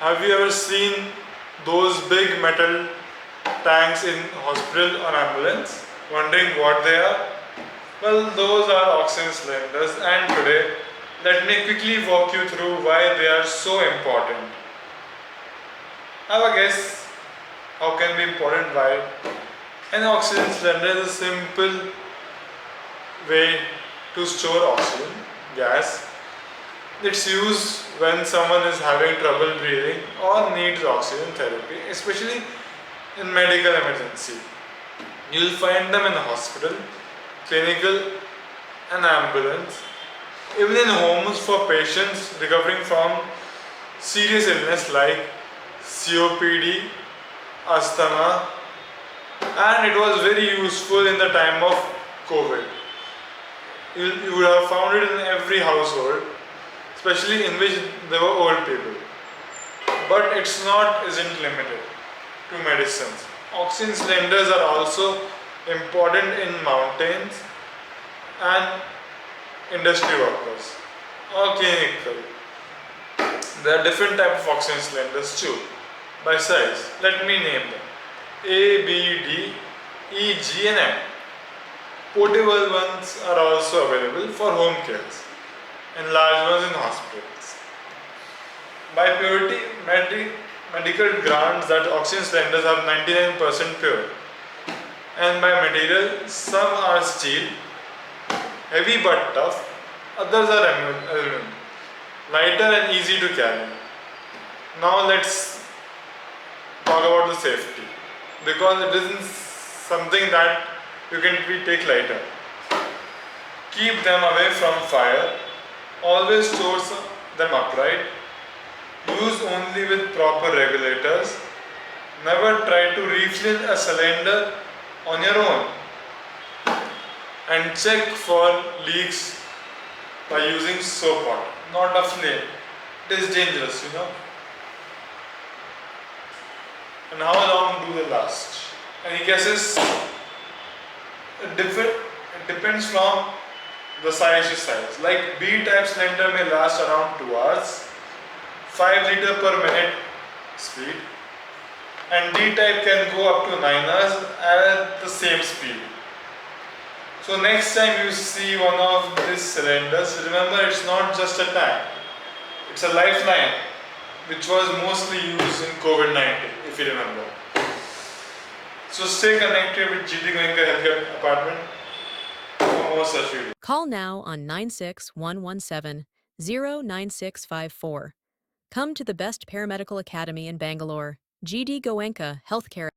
Have you ever seen those big metal tanks in hospital or ambulance? Wondering what they are? Well, those are oxygen cylinders, and today let me quickly walk you through why they are so important. Have a guess how can be important? Why? An oxygen cylinder is a simple way to store oxygen gas. It's used when someone is having trouble breathing or needs oxygen therapy, especially in medical emergency. You'll find them in hospital, clinical and ambulance, even in homes for patients recovering from serious illness like COPD, asthma, and it was very useful in the time of COVID. You would have found it in every household, especially in which there were old people. But it's not isn't limited to medicines. Oxygen cylinders are also important in mountains and industry workers or clinical. There are different types of oxygen cylinders too, by size. Let me name them: A, B, D, E, G and M. Portable ones are also available for home cares and large ones in hospitals. By purity, medical grants that oxygen cylinders are 99% pure. And by material, some are steel, heavy but tough, others are aluminum, lighter and easy to carry. Now let's talk about the safety, because it isn't something that you can take lighter. Keep them away from fire, always store them upright, use only with proper regulators, never try to refill a cylinder on your own, and check for leaks by using soap water, not a flame. It is dangerous, And how long do they last? Any guesses? It depends from the size to size. Like B type cylinder may last around 2 hours, 5 liter per minute speed, and D type can go up to 9 hours at the same speed. So next time you see one of these cylinders, remember it's not just a tank, it's a lifeline, which was mostly used in COVID-19, if you remember. So stay connected with GD Goenka Healthcare Department for more such videos. Call now on 96117 09654. Come to the best paramedical academy in Bangalore, GD Goenka Healthcare.